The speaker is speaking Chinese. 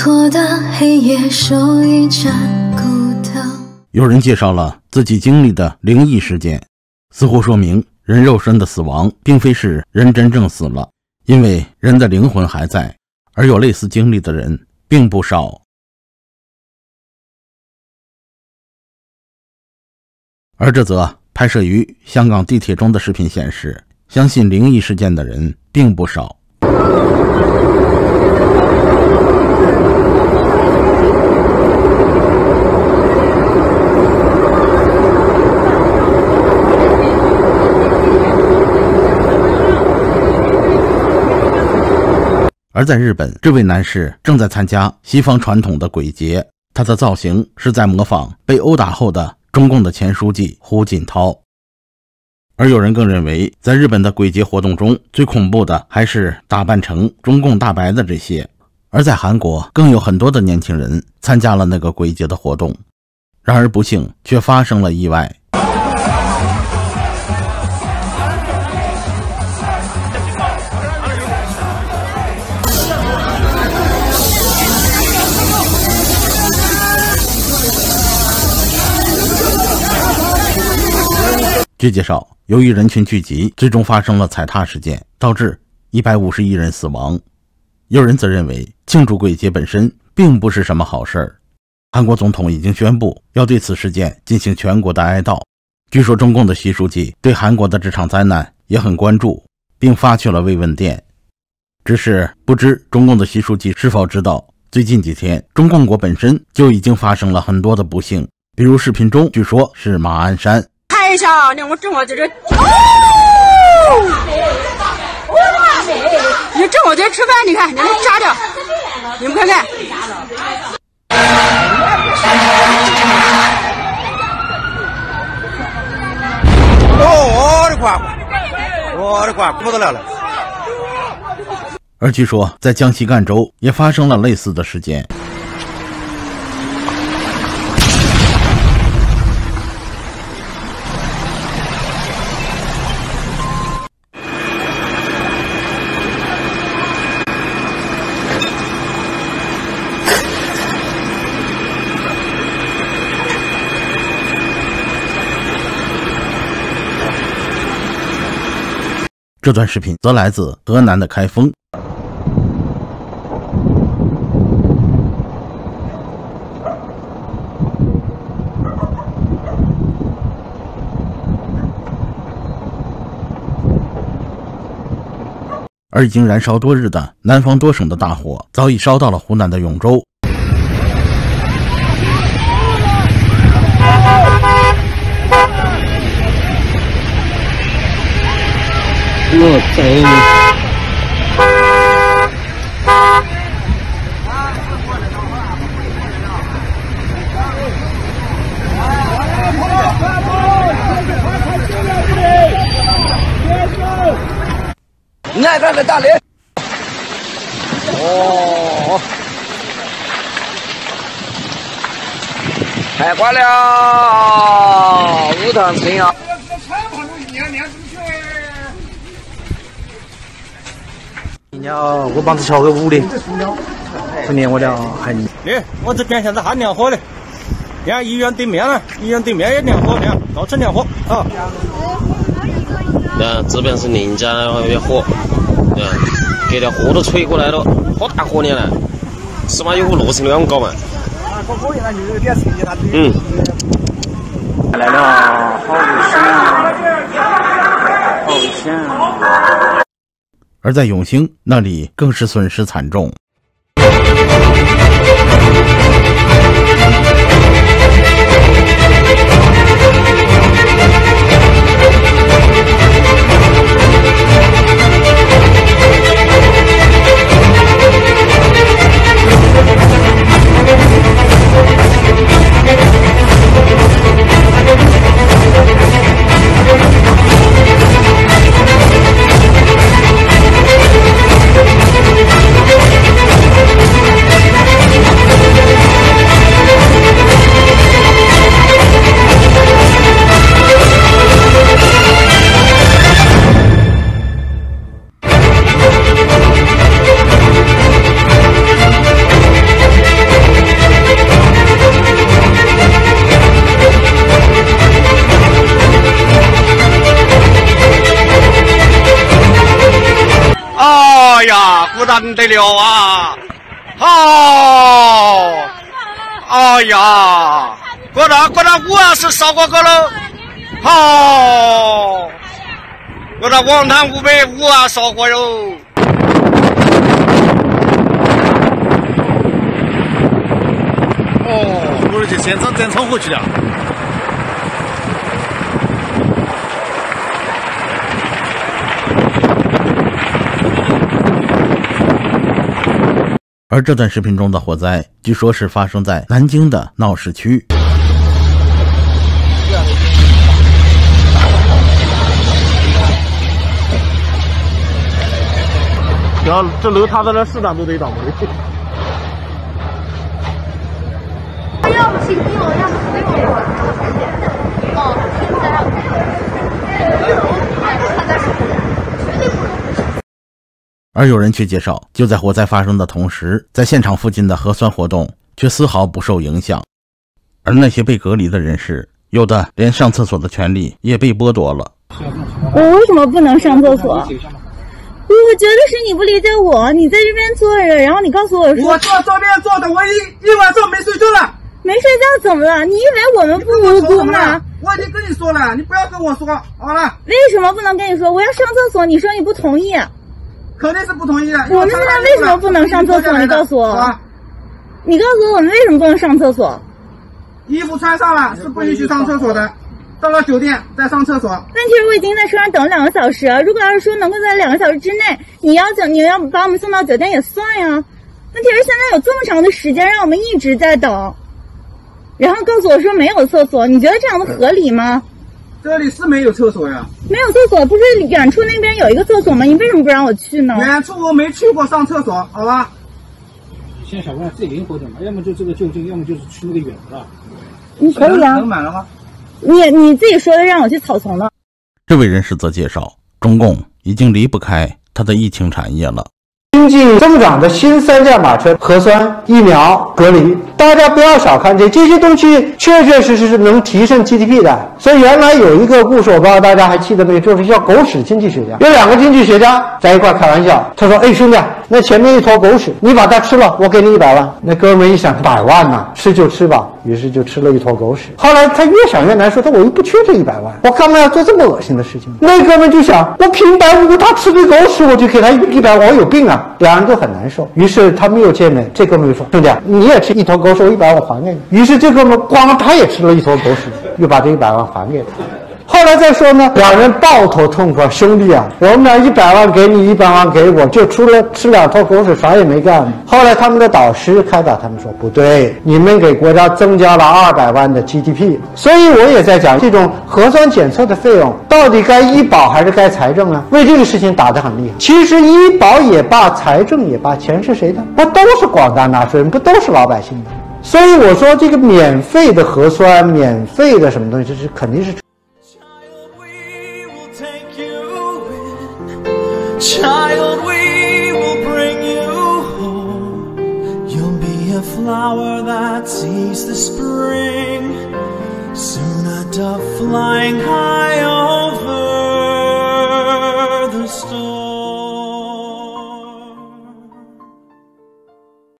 脱的黑夜，手一盏孤灯。有人介绍了自己经历的灵异事件，似乎说明人肉身的死亡并非是人真正死了，因为人的灵魂还在，而有类似经历的人并不少。而这则拍摄于香港地铁中的视频显示，相信灵异事件的人并不少。而在日本，这位男士正在参加西方传统的鬼节，他的造型是在模仿被殴打后的中共的前书记胡锦涛。而有人更认为，在日本的鬼节活动中，最恐怖的还是打扮成中共大白的这些。而在韩国，更有很多的年轻人参加了那个鬼节的活动，然而不幸却发生了意外。据介绍，由于人群聚集，最终发生了踩踏事件，导致151人死亡。有人则认为，庆祝鬼节本身并不是什么好事儿。韩国总统已经宣布要对此事件进行全国的哀悼。据说中共的习书记对韩国的这场灾难也很关注，并发去了慰问电。只是不知中共的习书记是否知道，最近几天中共国本身就已经发生了很多的不幸，比如视频中据说是马鞍山。看一下，我正好在这，你正好在吃饭，你看，你能炸掉，你们看看。我的瓜，不得了了。而据说在江西赣州也发生了类似的事件。这段视频则来自河南的开封。而已经燃烧多日的南方多省的大火，早已烧到了湖南的永州。我操！你看看这大雷！哦，开挂了，5趟车啊！我帮子敲个5的，不连我俩还你。我这边现在还亮火的，你看医院对面了，医院对面也亮火，亮，到处亮火啊。这边是邻家的火，给条火都吹过来了，好大火呢，起码有60米那么高嘛。来了，好危险啊！而在永兴那里更是损失惨重。不然得了啊！好，哎呀，果然我要是烧过个了，好，我这王坛550啊烧过哟。哦，我去现场展场回去了。而这段视频中的火灾，据说是发生在南京的闹市区。这楼塌的那市长都得倒霉。要不请你，要不随我。哦，而有人却介绍，就在火灾发生的同时，在现场附近的核酸活动却丝毫不受影响。而那些被隔离的人士，有的连上厕所的权利也被剥夺了。我为什么不能上厕所？我觉得是你不理解我，你在这边坐着，然后你告诉我说，我坐这边坐的，我一晚上没睡觉了。没睡觉怎么了？你以为我们不无辜吗？我已经跟你说了，你不要跟我说好了。为什么不能跟你说？我要上厕所，你说你不同意。肯定是不同意的。我们现在为什么不能上厕所？你告诉我。你告诉我，我们为什么不能上厕所？衣服穿上了是不允许上厕所的。到了酒店再上厕所。问题是我已经在车上等了2个小时，如果要是说能够在2个小时之内，你要把我们送到酒店也算呀。问题是现在有这么长的时间让我们一直在等，然后告诉我说没有厕所，你觉得这样的合理吗？这里是没有厕所呀。没有厕所，不是远处那边有一个厕所吗？你为什么不让我去呢？远处我没去过上厕所，好吧？现在小朋友自己灵活点嘛，要么就这个就近，要么就是去那个远的。你可以啊。能满了吗？你自己说的让我去草丛的。这位人士则介绍，中共已经离不开它的疫情产业了。经济增长的新3驾马车：核酸、疫苗、隔离。大家不要小看这些东西，确确实实是能提升 GDP 的。所以原来有一个故事，我不知道大家还记得没有，就是叫狗屎经济学家。有2个经济学家在一块开玩笑，他说：“哎，兄弟，那前面一坨狗屎，你把它吃了，我给你100万。”那哥们一想，100万呢，吃就吃吧，于是就吃了一坨狗屎。后来他越想越难受，他我又不缺这100万，我干嘛要做这么恶心的事情？那哥们就想，我平白无故他吃个狗屎，我就给他100万，我有病啊！2人都很难受，于是他们又见面，这哥们就说：“兄弟，你也吃一坨狗屎，我100万还给你。”于是这哥们光他也吃了一坨狗屎，又把这100万还给他。后来再说呢，2人抱头痛哭，兄弟啊，我们俩100万给你，100万给我，就除了吃2坨狗屎，啥也没干。后来他们的导师开导他们说，不对，你们给国家增加了200万的 GDP。所以我也在讲，这种核酸检测的费用到底该医保还是该财政呢？为这个事情打得很厉害。其实医保也罢，财政也罢，钱是谁的？不都是广大纳税人，不都是老百姓的？所以我说这个免费的核酸，免费的什么东西，这是肯定是。Child, we will bring you home. You'll be a flower that sees the spring. Soon a dove flying high over.